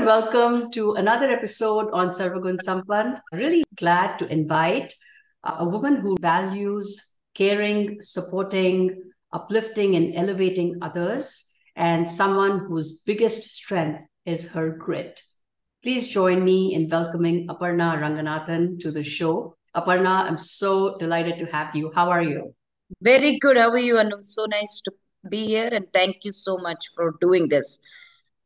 and welcome to another episode on Sarva Gunn Sampann. Really glad to invite a woman who values caring, supporting, uplifting, and elevating others, and someone whose biggest strength is her grit. Please join me in welcoming Aparna Ranganathan to the show. Aparna, I'm so delighted to have you. How are you? Very good. How are you? And it's so nice to be here. And thank you so much for doing this.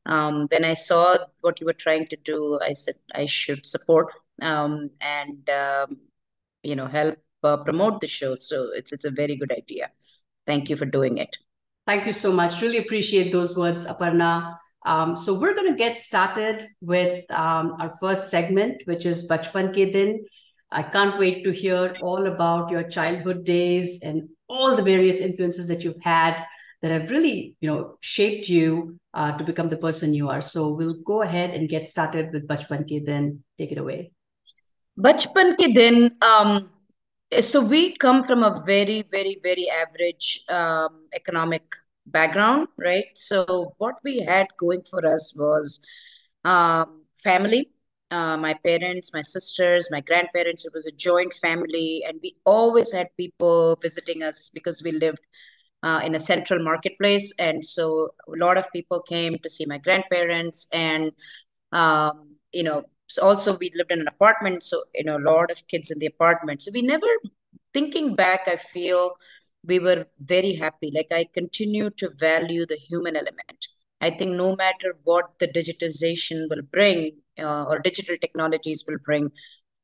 When I saw what you were trying to do, I said I should support and help promote the show. So it's a very good idea. Thank you for doing it. Thank you so much. Really appreciate those words, Aparna. So we're going to get started with our first segment, which is Bachpan Ke Din. I can't wait to hear all about your childhood days and all the various influences that you've had that have really, shaped you to become the person you are. So we'll go ahead and get started with Bachpan Ke Din. Take it away. Bachpan ke din, so we come from a very, very, very average economic background, right? So what we had going for us was family. My parents, my sisters, my grandparents, it was a joint family, and we always had people visiting us because we lived in a central marketplace. And so a lot of people came to see my grandparents, and so also we lived in an apartment, so a lot of kids in the apartment. So we never, thinking back, I feel we were very happy. Like, I continue to value the human element. I think no matter what the digitization will bring, or digital technologies will bring,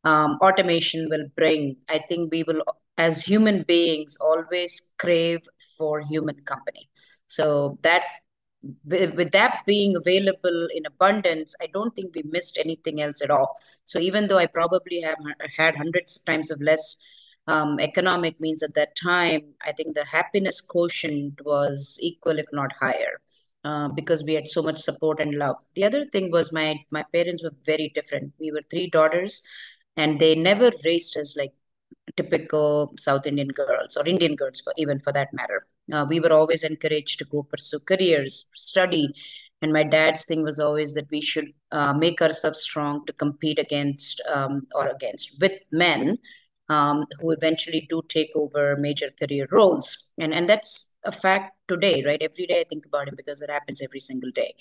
automation will bring, I think we will, as human beings, always crave for human company. So that, with that being available in abundance, I don't think we missed anything else at all. So even though I probably have had hundreds of times of less economic means at that time, I think the happiness quotient was equal, if not higher, because we had so much support and love. The other thing was my parents were very different. We were three daughters, and they never raised us like typical South Indian girls or Indian girls, even for that matter. We were always encouraged to go pursue careers, study. And my dad's thing was always that we should make ourselves strong to compete against or against with men who eventually do take over major career roles. And that's a fact today, right? Every day I think about it because it happens every single day.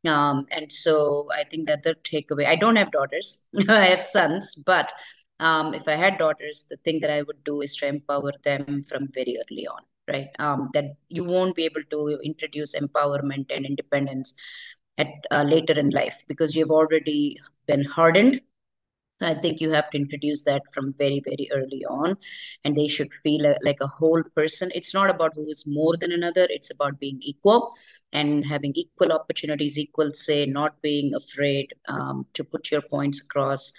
And so I think that the takeaway, I don't have daughters, I have sons, but if I had daughters, the thing that I would do is to empower them from very early on, right? That you won't be able to introduce empowerment and independence at later in life because you've already been hardened. I think you have to introduce that from very, very early on, and they should feel like a whole person. It's not about who is more than another, it's about being equal and having equal opportunities, equal say, not being afraid to put your points across.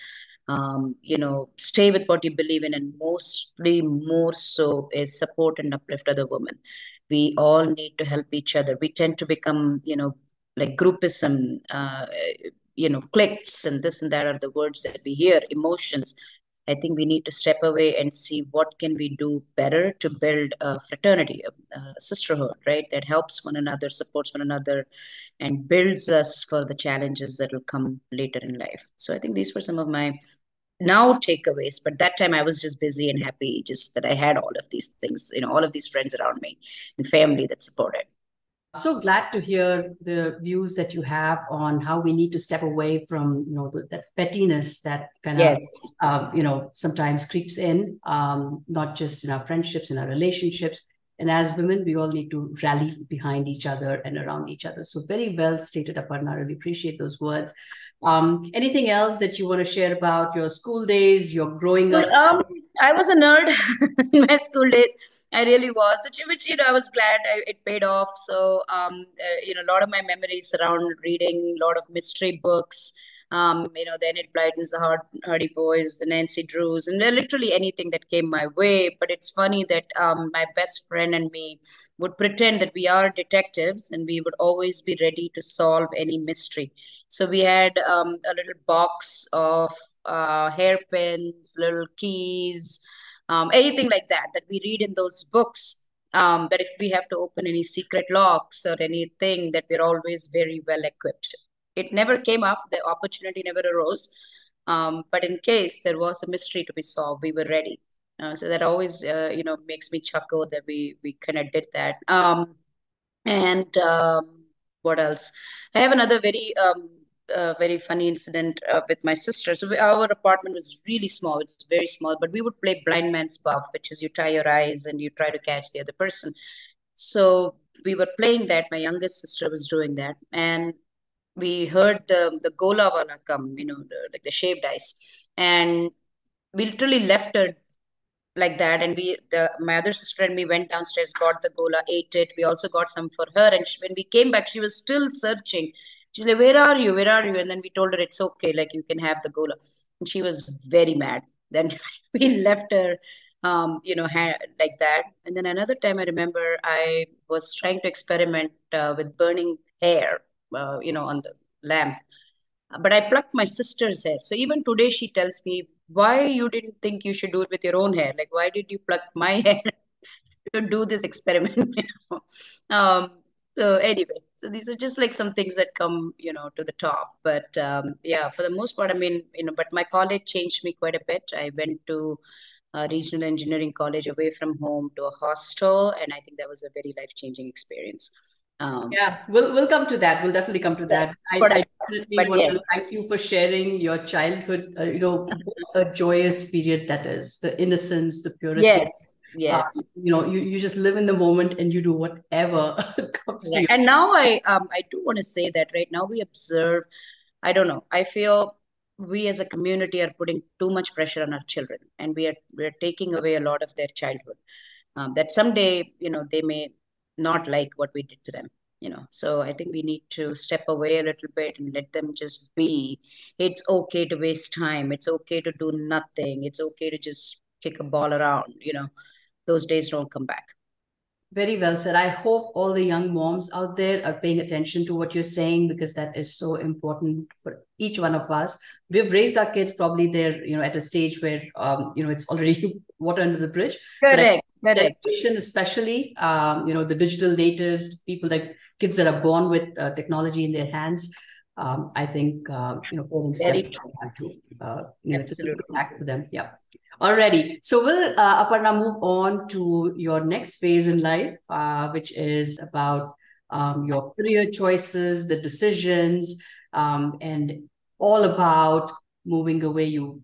Stay with what you believe in, and mostly more so is support and uplift other women. We all need to help each other. We tend to become, like groupism, cliques and this and that are the words that we hear, emotions. I think we need to step away and see what can we do better to build a fraternity, a sisterhood, right? That helps one another, supports one another, and builds us for the challenges that will come later in life. So I think these were some of my now takeaways, but that time I was just busy and happy just that I had all of these things, all of these friends around me and family that supported. So glad to hear the views that you have on how we need to step away from that pettiness that kind of Yes. sometimes creeps in, not just in our friendships, in our relationships. And as women, we all need to rally behind each other and around each other. So very well stated, Aparna. I really appreciate those words. Anything else that you want to share about your school days, your growing up? I was a nerd in my school days. I really was, which I was glad it paid off. So, a lot of my memories surround reading a lot of mystery books. The Enid Blytons, the Hardy Boys, the Nancy Drews, and literally anything that came my way. But it's funny that my best friend and me would pretend that we are detectives, and we would always be ready to solve any mystery. So we had a little box of hairpins, little keys, anything like that we read in those books. That if we have to open any secret locks or anything, that we're always very well equipped. it never came up. The opportunity never arose. But in case there was a mystery to be solved, we were ready. So that always, makes me chuckle that we kind of did that. And what else? I have another very funny incident with my sister. So our apartment was really small. It's very small, but we would play blind man's buff, which is you tie your eyes and you try to catch the other person. So we were playing that. My youngest sister was doing that, and we heard the gola wala come, like the shaved ice, and we literally left her like that. And my other sister and me went downstairs, got the gola, ate it. We also got some for her. And when we came back, she was still searching. She's like, "Where are you? Where are you?" And then we told her it's okay, like you can have the gola. And she was very mad. Then we left her, like that. And then another time, I remember I was trying to experiment with burning hair, on the lamp. But I plucked my sister's hair. So even today, she tells me, why you didn't think you should do it with your own hair? Like, why did you pluck my hair to do this experiment? So anyway, so these are just like some things that come, to the top. But yeah, for the most part, I mean, but my college changed me quite a bit. I went to a regional engineering college away from home to a hostel, and I think that was a very life-changing experience. Yeah, we'll come to that. We'll definitely come to that. Yes, I definitely but want to yes. thank you for sharing your childhood. What a joyous period that is. The innocence, the purity. Yes, yes. You just live in the moment and you do whatever comes to Yeah. you. And now I do want to say that right now we observe, I don't know, I feel we as a community are putting too much pressure on our children, and we're taking away a lot of their childhood. That someday, they may not like what we did to them. So I think we need to step away a little bit and let them just be. It's okay to waste time. It's okay to do nothing. It's okay to just kick a ball around. Those days don't come back. Very well said. I hope all the young moms out there are paying attention to what you're saying, because that is so important for each one of us. We've raised our kids probably they're, at a stage where, it's already water under the bridge. But I Correct, correct. generation, especially, the digital natives, people like kids that are born with technology in their hands. I think, parents Very definitely true. have to, it's a difficult Absolutely. act for them. Yeah. Alrighty. So we'll, Aparna, move on to your next phase in life, which is about your career choices, the decisions, and all about moving away. You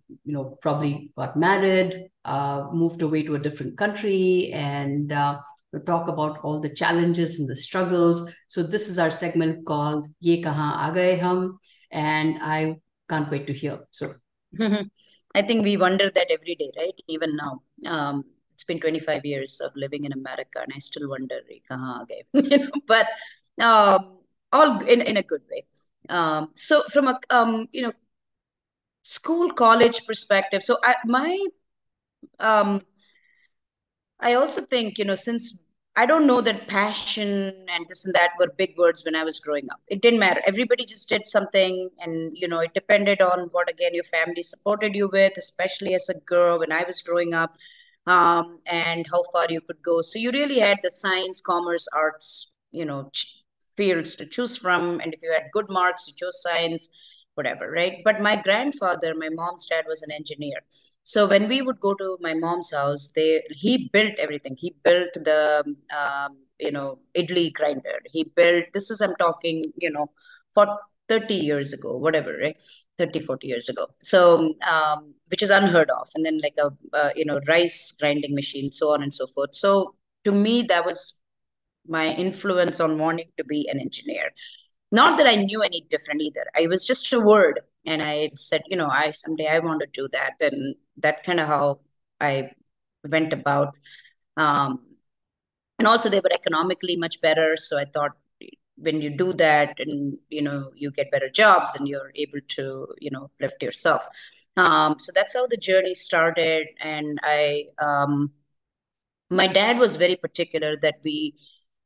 probably got married, moved away to a different country, and we'll talk about all the challenges and the struggles. So this is our segment called "Ye Kahan Aa Gaye Hum," and I can't wait to hear. So I think we wonder that every day, right? Even now. It's been 25 years of living in America, and I still wonder, kahan aa gaye? But all in a good way. So from a school college perspective, so um, I also think, since I don't know that passion and this and that were big words when I was growing up. It didn't matter. Everybody just did something, and, it depended on what, again, your family supported you with, especially as a girl when I was growing up, and how far you could go. So you really had the science, commerce, arts, fields to choose from. And if you had good marks, you chose science, whatever, right? But my grandfather, my mom's dad, was an engineer. So when we would go to my mom's house, he built everything. He built the idli grinder. He built, this is, I'm talking, for 30 years ago, whatever, right? 30, 40 years ago. So which is unheard of. And then like a rice grinding machine, so on and so forth. So to me, that was my influence on wanting to be an engineer. Not that I knew any different either. I was just a word, and I said, I someday I want to do that, and that kind of how I went about. Um, and also they were economically much better, so I thought when you do that, and you get better jobs, and you're able to lift yourself. So that's how the journey started, and my dad was very particular that we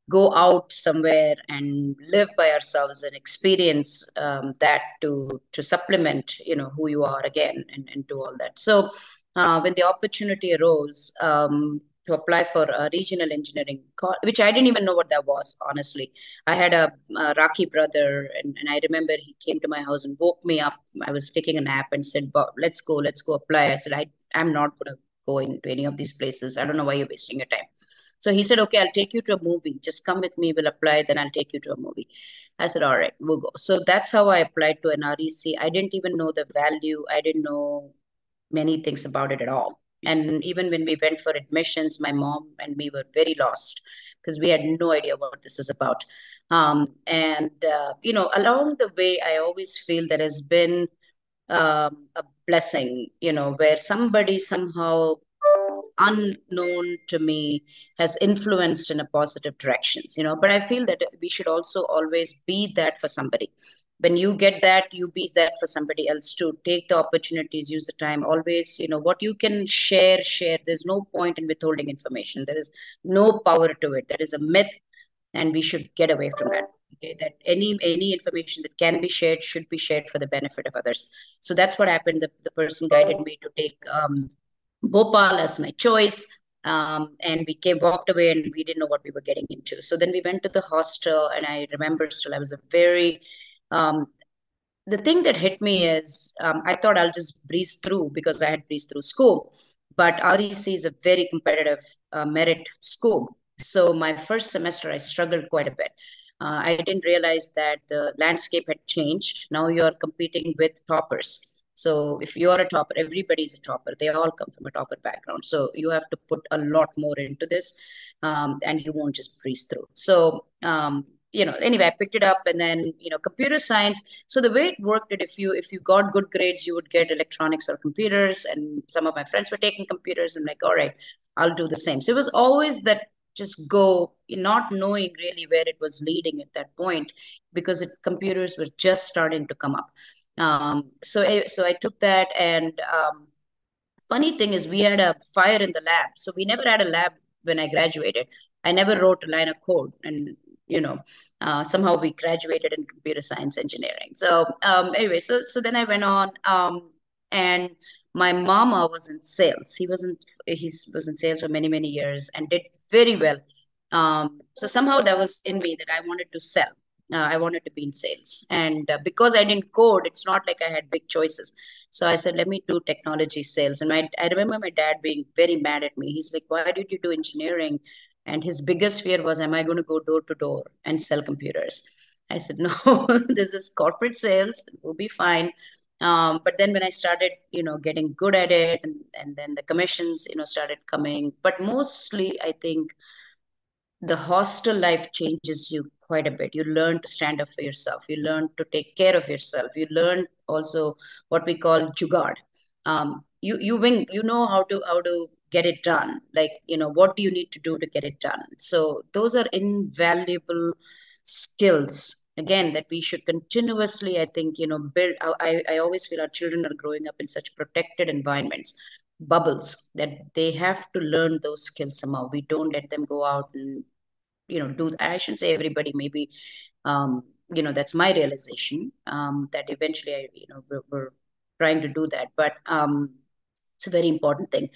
go out somewhere and live by ourselves and experience that to supplement who you are again, and do all that. So when the opportunity arose, to apply for a regional engineering, which I didn't even know what that was, honestly. I had a Rocky brother, and I remember he came to my house and woke me up. I was taking a nap and said, "Bob, let's go apply." I said, I'm not going to go into any of these places. I don't know why you're wasting your time. So he said, "Okay, I'll take you to a movie. Just come with me, we'll apply, then I'll take you to a movie." I said, "All right, we'll go." So that's how I applied to an REC. I didn't even know the value. I didn't know many things about it at all. And even when we went for admissions, my mom and me were very lost because we had no idea what this is about. Along the way, I always feel there has been a blessing, where somebody somehow unknown to me has influenced in a positive directions, but I feel that we should also always be that for somebody. When you get that, you be that for somebody else too. Take the opportunities, use the time, always, what you can share. There's no point in withholding information. There is no power to it. That is a myth, and we should get away from that. Okay, that any information that can be shared should be shared for the benefit of others. So that's what happened. The person guided me to take Bhopal as my choice. And we walked away, and we didn't know what we were getting into. So then we went to the hostel, and I remember still I was a very, the thing that hit me is I thought I'll just breeze through because I had breezed through school. But REC is a very competitive merit school. So my first semester, I struggled quite a bit. I didn't realize that the landscape had changed. Now you're competing with toppers. So if you're a topper, everybody's a topper. They all come from a topper background. So you have to put a lot more into this, and you won't just breeze through. So, anyway, I picked it up, and then, computer science. So the way it worked, that if you got good grades, you would get electronics or computers. And some of my friends were taking computers. I'm like, all right, I'll do the same. So it was always that just go, not knowing really where it was leading at that point, because computers were just starting to come up. So I took that, and funny thing is, we had a fire in the lab. So we never had a lab when I graduated. I never wrote a line of code, and somehow we graduated in computer science engineering. So anyway, so then I went on, and my mama was in sales. He was in sales for many years and did very well. So somehow that was in me, that I wanted to sell. I wanted to be in sales. And because I didn't code, it's not like I had big choices. So I said, let me do technology sales. And I remember my dad being very mad at me. He's like, why did you do engineering? And his biggest fear was, am I going to go door to door and sell computers? I said, no, this is corporate sales. We'll be fine. But then when I started, getting good at it, and then the commissions, started coming. But mostly, I think the hostel life changes you quite a bit. You learn to stand up for yourself. You learn to take care of yourself. You learn also what we call jugaad. You know how to get it done. Like, what do you need to do to get it done? So those are invaluable skills, again, that we should continuously, I think, build. I always feel our children are growing up in such protected environments, bubbles, that they have to learn those skills somehow. We don't let them go out and do. I shouldn't say everybody, maybe that's my realization, that eventually we're trying to do that. But it's a very important thing,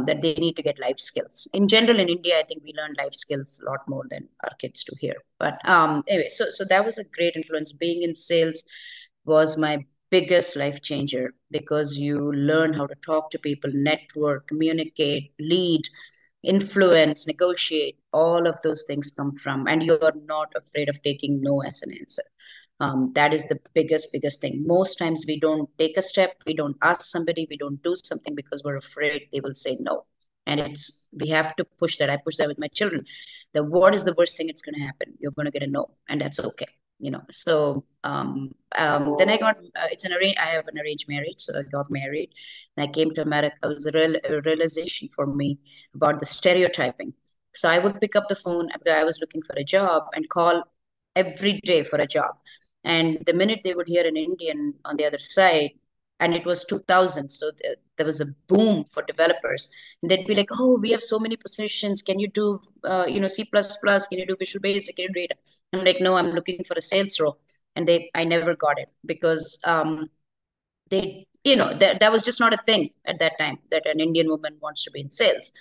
that they need to get life skills. In general, in India, I think we learn life skills a lot more than our kids do here. But anyway, so that was a great influence. Being in sales was my biggest life changer, because you learn how to talk to people, network, communicate, lead, influence, negotiate. All of those things come from, and you are not afraid of taking no as an answer. That is the biggest thing. Most times we don't take a step, we don't ask somebody, we don't do something because we're afraid they will say no. And we have to push that. I push that with my children. What is the worst thing that's going to happen? You're going to get a no, and that's okay. So then I got, I have an arranged marriage. So I got married, and I came to America. It was a realization for me about the stereotyping. So I would pick up the phone after I was looking for a job and call every day for a job. And the minute they would hear an Indian on the other side, and it was 2000, so there was a boom for developers. And they'd be like, "Oh, we have so many positions. Can you do, C++? Can you do Visual Basic? Can you do data?" I'm like, "No, I'm looking for a sales role." And I never got it, because that was just not a thing at that time, that an Indian woman wants to be in sales.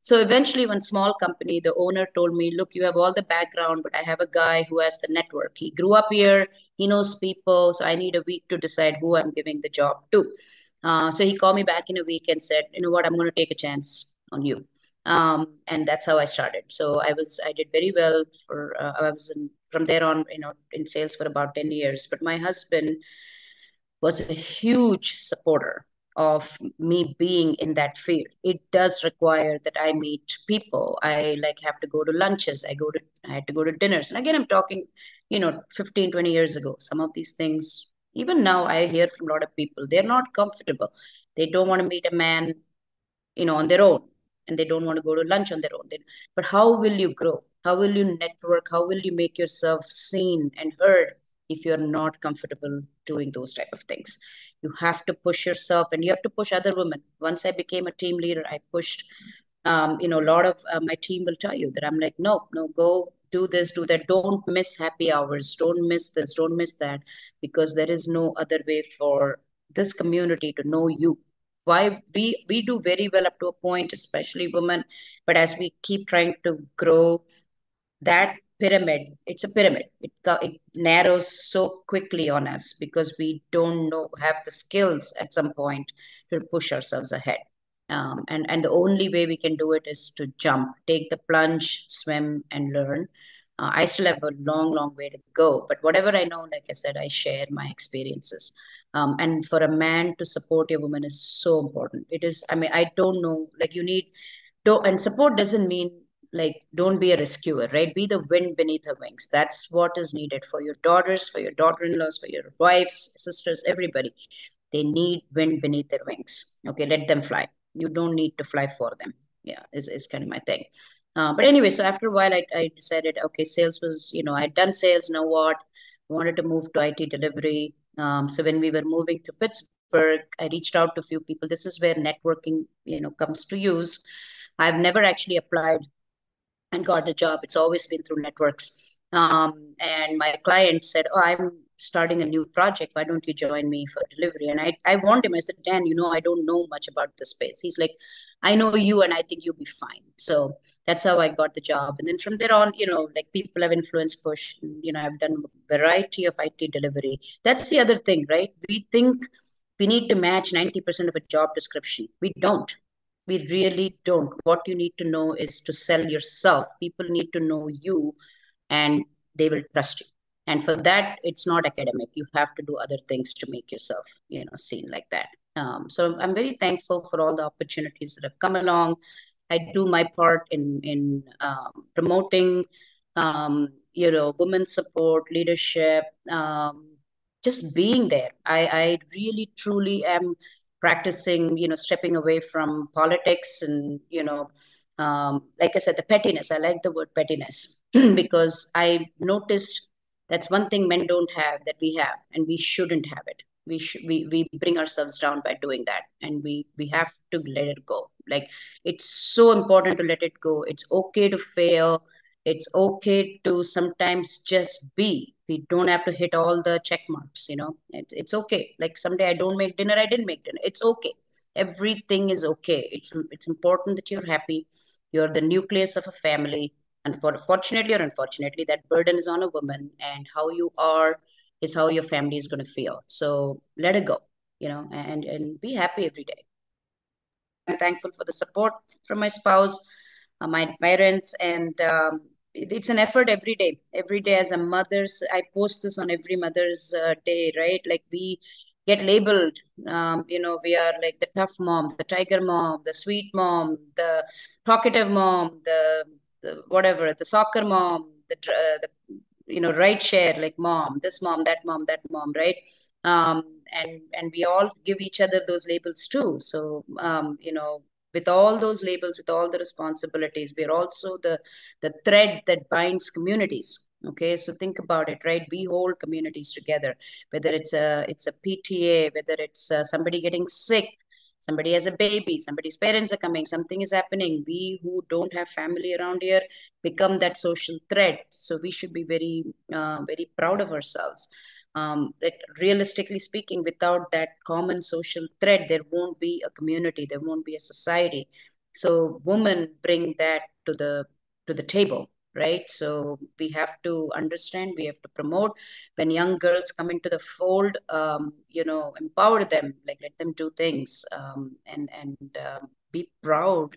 So eventually, one small company, the owner told me, look, you have all the background, but I have a guy who has the network. He grew up here, he knows people, so I need a week to decide who I'm giving the job to. So he called me back in a week and said, you know what, I'm going to take a chance on you. And that's how I started. So I did very well from there on, in sales for about 10 years. But my husband was a huge supporter of me being in that field. It does require that I meet people. I like have to go to lunches. I had to go to dinners. And again, I'm talking, 15, 20 years ago. Some of these things, even now I hear from a lot of people, they're not comfortable. They don't want to meet a man, on their own, and they don't want to go to lunch on their own. But how will you grow? How will you network? How will you make yourself seen and heard if you're not comfortable doing those type of things? You have to push yourself, and you have to push other women. Once I became a team leader, I pushed. A lot of my team will tell you that I'm like, no, no, go do this, do that. Don't miss happy hours. Don't miss this. Don't miss that, because there is no other way for this community to know you. Why we do very well up to a point, especially women, but as we keep trying to grow, that pyramid, it's a pyramid. It narrows so quickly on us because we don't know, have the skills at some point to push ourselves ahead. And the only way we can do it is to jump, take the plunge, swim, and learn. I still have a long, long way to go, but whatever I know, like I said, I share my experiences. And for a man to support a woman is so important. It is, I mean, I don't know, like you need, don't, and support doesn't mean like don't be a rescuer, right? Be the wind beneath her wings. That's what is needed for your daughters, for your daughter-in-laws, for your wives, sisters, everybody. They need wind beneath their wings. Okay, let them fly. You don't need to fly for them. Yeah, is kind of my thing. But anyway, so after a while, I decided, okay, sales was, I'd done sales. Now what? I wanted to move to IT delivery. So when we were moving to Pittsburgh, I reached out to a few people. This is where networking, comes to use. I've never actually applied and got a job. It's always been through networks. And my client said, oh, I'm starting a new project. Why don't you join me for delivery? And I warned him. I said, Dan, I don't know much about the space. He's like, I know you and I think you'll be fine. So that's how I got the job. And then from there on, like people have influence push. I've done a variety of IT delivery. That's the other thing, right? We think we need to match 90% of a job description. We don't. We really don't. What you need to know is to sell yourself. People need to know you and they will trust you. And for that, it's not academic. You have to do other things to make yourself, seen like that. So I'm very thankful for all the opportunities that have come along. I do my part in promoting, women's support, leadership, just being there. I really, truly am practicing, stepping away from politics and, like I said, the pettiness. I like the word pettiness because I noticed that's one thing men don't have that we have, and we shouldn't have it. We bring ourselves down by doing that, and we have to let it go. Like it's so important to let it go. It's okay to fail. It's okay to sometimes just be. We don't have to hit all the check marks, it's okay. Like someday I don't make dinner, I didn't make dinner. It's okay. Everything is okay. It's important that you're happy. You're the nucleus of a family. And fortunately or unfortunately, that burden is on a woman, and how you are is how your family is going to feel. So let it go, and be happy every day. I'm thankful for the support from my spouse, my parents, and it's an effort every day. Every day as a mother, I post this on every Mother's Day, right? Like we get labeled, we are like the tough mom, the tiger mom, the sweet mom, the talkative mom, the whatever, the soccer mom, the right share, like mom, this mom, that mom, right? And we all give each other those labels too. So with all those labels, with all the responsibilities, we're also the thread that binds communities. Okay, so think about it, right? We hold communities together, whether it's a PTA, whether it's somebody getting sick, somebody has a baby, somebody's parents are coming, something is happening. We who don't have family around here become that social thread. So we should be very, very proud of ourselves. That realistically speaking, without that common social thread, there won't be a community, there won't be a society. So women bring that to the table, right? So we have to understand, we have to promote. When young girls come into the fold, empower them, like let them do things, and be proud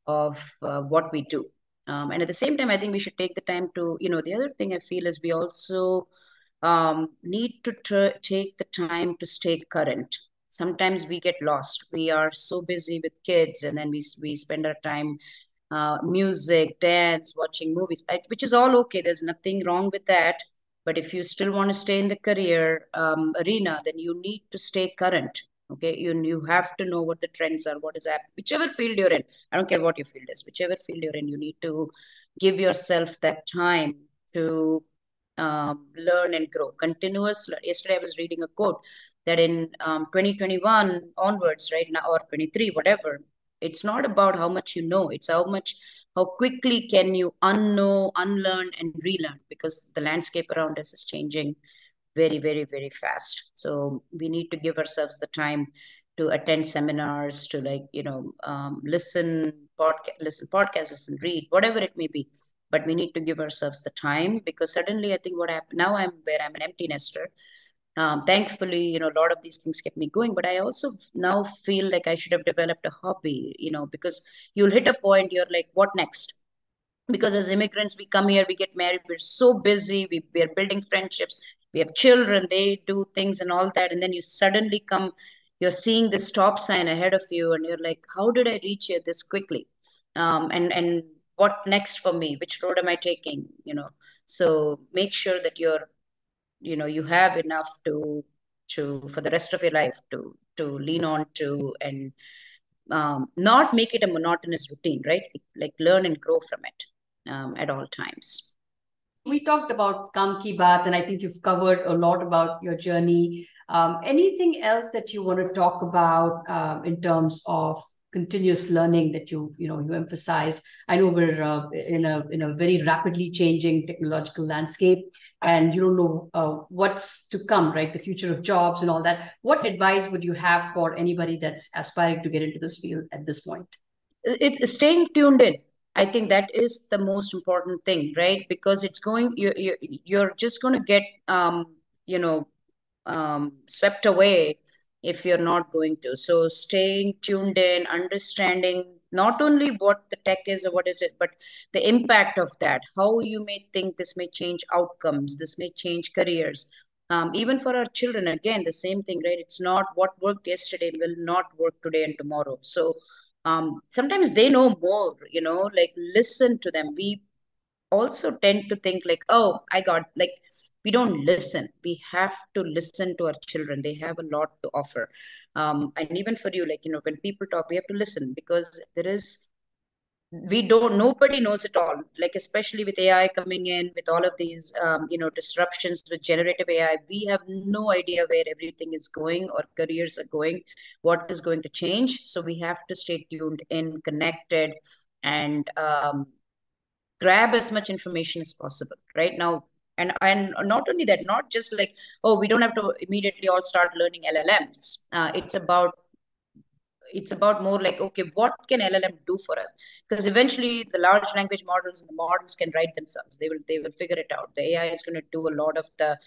of what we do. And at the same time, I think we should take the time to, the other thing I feel is we also need to take the time to stay current. Sometimes we get lost. We are so busy with kids, and then we spend our time music, dance, watching movies, which is all okay. There's nothing wrong with that. But if you still want to stay in the career arena, then you need to stay current. Okay, you have to know what the trends are, what is happening, whichever field you're in. I don't care what your field is, whichever field you're in, you need to give yourself that time to learn and grow. Continuous. Yesterday, I was reading a quote that in 2021 onwards, right now, or 23, whatever, it's not about how much you know, it's how quickly can you unknow, unlearn, and relearn, because the landscape around us is changing very, very, very fast. So we need to give ourselves the time to attend seminars, to listen podcasts, listen, read, whatever it may be. But we need to give ourselves the time, because suddenly I think what happened now, I'm an empty nester. Thankfully, a lot of these things kept me going, but I also now feel like I should have developed a hobby, because you'll hit a point, you're like, what next? Because as immigrants, we come here, we get married, we're so busy, we're building friendships, we have children, they do things and all that, and then you suddenly come, you're seeing this stop sign ahead of you, and you're like, how did I reach here this quickly? And what next for me? Which road am I taking? So make sure that you have enough to for the rest of your life to lean on to, and not make it a monotonous routine, right? Like learn and grow from it at all times. We talked about Kam Ki Baat, and I think you've covered a lot about your journey. Anything else that you want to talk about in terms of continuous learning that you emphasize? I know we're in a very rapidly changing technological landscape, and you don't know what's to come, right? The future of jobs and all that. What advice would you have for anybody that's aspiring to get into this field at this point? It's staying tuned in. I think that is the most important thing, right? Because it's going, you're just going to get, you know, swept away if you're not going to. So staying tuned in, understanding not only what the tech is or what is it, but the impact of that, how you may think this may change outcomes, this may change careers. Even for our children, again, the same thing, right? It's not what worked yesterday will not work today and tomorrow. So sometimes they know more, like listen to them. We also tend to think like, oh, we don't listen. We have to listen to our children. They have a lot to offer. And even for you, like, when people talk, we have to listen, because nobody knows it all. Like, especially with AI coming in, with all of these, disruptions with generative AI, we have no idea where everything is going or careers are going, what is going to change. So we have to stay tuned in, connected, and grab as much information as possible right now. And not only that, not just like, oh, we don't have to immediately all start learning LLMs. It's about more like, okay, what can LLM do for us? Because eventually the large language models and the models can write themselves. They will figure it out. The AI is going to do a lot of the.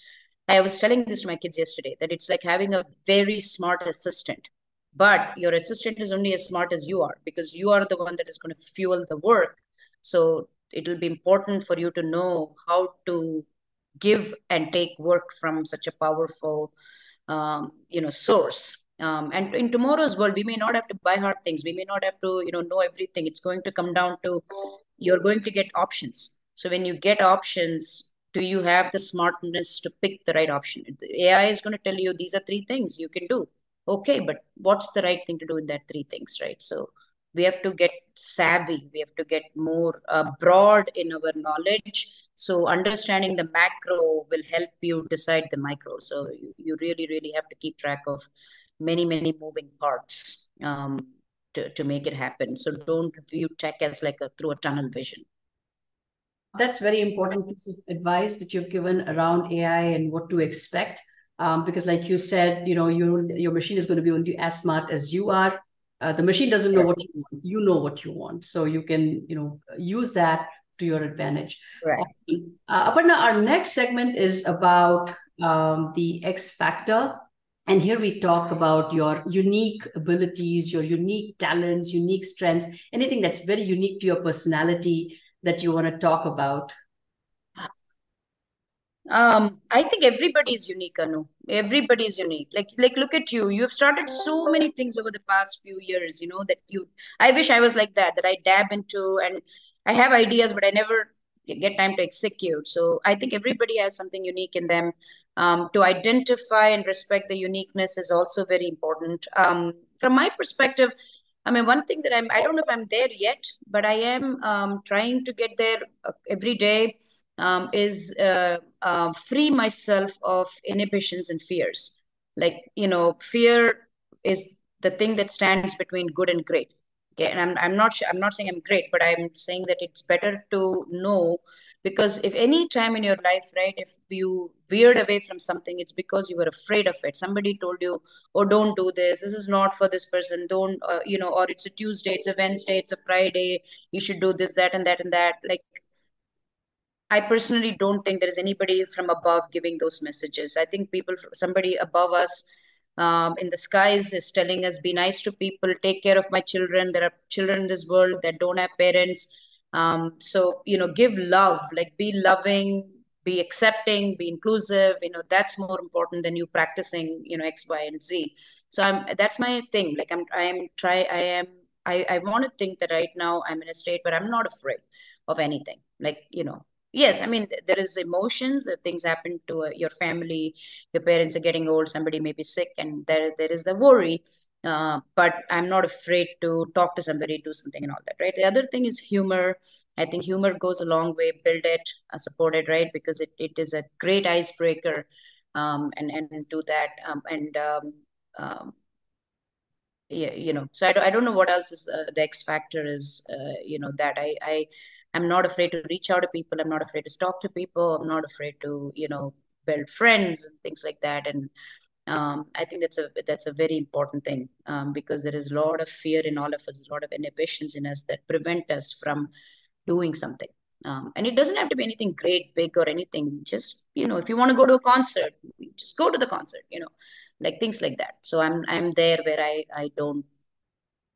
I was telling this to my kids yesterday, that it's like having a very smart assistant, but your assistant is only as smart as you are, because you are the one that is going to fuel the work. So it will be important for you to know how to give and take work from such a powerful source. And in tomorrow's world, we may not have to buy hard things. We may not have to, know everything. It's going to come down to, you're going to get options. So when you get options, do you have the smartness to pick the right option? The AI is going to tell you these are three things you can do. Okay, but what's the right thing to do in that three things, right? So we have to get savvy. We have to get more broad in our knowledge. So understanding the macro will help you decide the micro. So you really, really have to keep track of many, many moving parts to make it happen. So don't view tech as like through a tunnel vision. That's very important piece of advice that you've given around AI and what to expect. Because like you said, your machine is going to be only as smart as you are. The machine doesn't know Yes. what you want. You know what you want. So you can, use that to your advantage. Right. Awesome. Aparna, our next segment is about the X factor. And here we talk about your unique abilities, your unique talents, unique strengths, anything that's very unique to your personality that you want to talk about. I think everybody is unique, Anu. Everybody is unique. Like, look at you. You have started so many things over the past few years. That you. I wish I was like that. That I dab into, and I have ideas, but I never get time to execute. So I think everybody has something unique in them. To identify and respect the uniqueness is also very important. From my perspective, I mean, one thing that I don't know if I'm there yet, but I am trying to get there every day. Is free myself of inhibitions and fears. Like, fear is the thing that stands between good and great. Okay, and I'm not sure, I'm not saying I'm great, but I'm saying that it's better to know, because if any time in your life, right, if you veered away from something, it's because you were afraid of it. Somebody told you, oh, don't do this. This is not for this person. Don't, or it's a Tuesday, it's a Wednesday, it's a Friday. You should do this, that, and that, and that. Like, I personally don't think there is anybody from above giving those messages. I think somebody above us in the skies is telling us, be nice to people, take care of my children. There are children in this world that don't have parents. So, give love, like be loving, be accepting, be inclusive. That's more important than you practicing, X, Y, and Z. So that's my thing. Like I want to think that right now I'm in a state where I'm not afraid of anything. Like, yes, I mean, there is emotions that things happen to your family, your parents are getting old, somebody may be sick, and there is the worry. But I'm not afraid to talk to somebody, do something, and all that, right? The other thing is humor. I think humor goes a long way. Build it, support it, right? Because it is a great icebreaker, and do that. Um, yeah, so I don't know what else is the X factor is, that I'm not afraid to reach out to people. I'm not afraid to talk to people. I'm not afraid to, build friends and things like that. And I think that's a very important thing, because there is a lot of fear in all of us, a lot of inhibitions in us that prevent us from doing something. And it doesn't have to be anything great, big, or anything. Just, if you want to go to a concert, just go to the concert, like things like that. So I'm there where I don't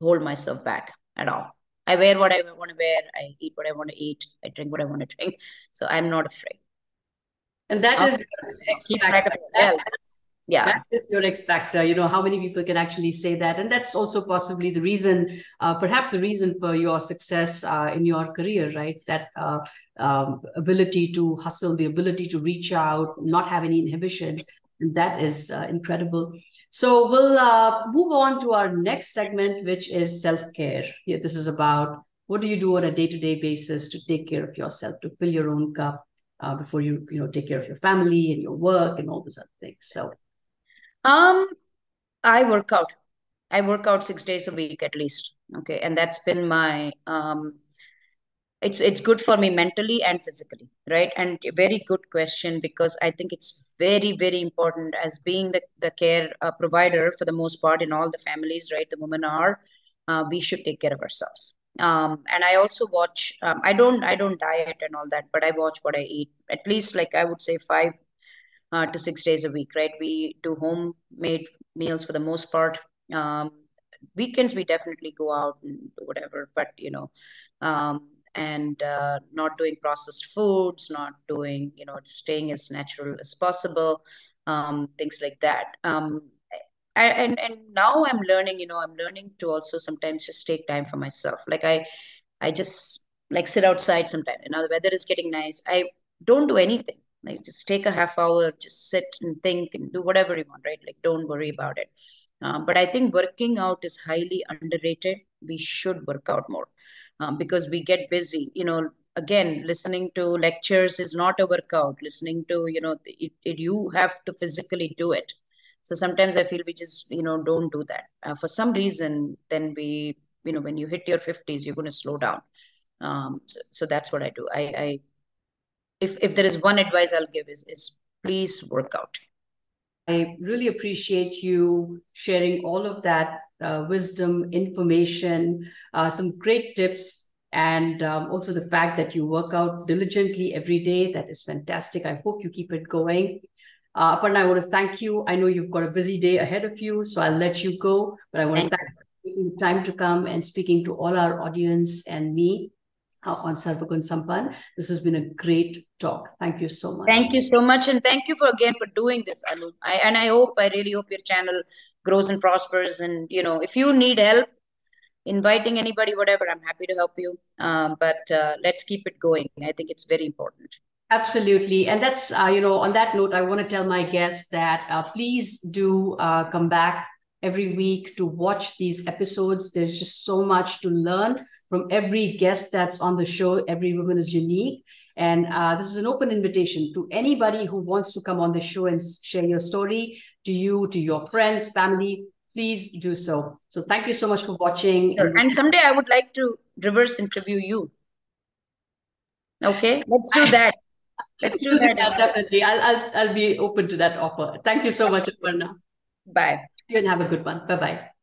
hold myself back at all. I wear what I want to wear. I eat what I want to eat. I drink what I want to drink. So I'm not afraid. And that I'll is your X keep track factor. of it. Yeah. Yeah. That is your X factor. How many people can actually say that? And that's also possibly the reason, perhaps the reason for your success in your career, right? That ability to hustle, the ability to reach out, not have any inhibitions. And that is incredible. So we'll move on to our next segment, which is self-care. Yeah, this is about what do you do on a day-to-day basis to take care of yourself, to fill your own cup before you, take care of your family and your work and all those other things. So Um, I work out. I work out 6 days a week at least. Okay. And that's been my it's good for me mentally and physically, right? And a very good question, because I think it's very, very important, as being the care provider for the most part in all the families, right? The women are, we should take care of ourselves. And I also watch, I don't diet and all that, but I watch what I eat, at least, like, I would say 5 to 6 days a week, right? We do homemade meals for the most part. Weekends we definitely go out and do whatever, but and not doing processed foods, not doing, staying as natural as possible, things like that. And now I'm learning to also sometimes just take time for myself. Like, I just like sit outside sometime. The weather is getting nice. I don't do anything. Like, just take a half hour, just sit and think and do whatever you want, right? Like, don't worry about it. But I think working out is highly underrated. We should work out more, because we get busy. Again, listening to lectures is not a workout. Listening to, you have to physically do it. So sometimes I feel we just, don't do that. For some reason, then when you hit your 50s, you're going to slow down. So that's what I do. If there is one advice I'll give, is please work out. I really appreciate you sharing all of that wisdom, information, some great tips, and also the fact that you work out diligently every day. That is fantastic. I hope you keep it going. Aparna, I want to thank you. I know you've got a busy day ahead of you, so I'll let you go. But I want to thank you for taking the time to come and speaking to all our audience and me on Sarva Gunn Sampann. This has been a great talk. Thank you so much. Thank you so much. And thank you for doing this, Anu. I really hope your channel grows and prospers. And, if you need help inviting anybody, whatever, I'm happy to help you. But let's keep it going. I think it's very important. Absolutely. And that's, on that note, I want to tell my guests that please do come back every week to watch these episodes. There's just so much to learn from every guest that's on the show. Every woman is unique. And this is an open invitation to anybody who wants to come on the show and share your story to you, to your friends, family. Please do so. So thank you so much for watching. Sure. And someday I would like to reverse interview you. Okay, let's do that. Let's do that. Definitely. I'll be open to that offer. Thank you so much, Aparna. Bye. You and have a good one. Bye-bye.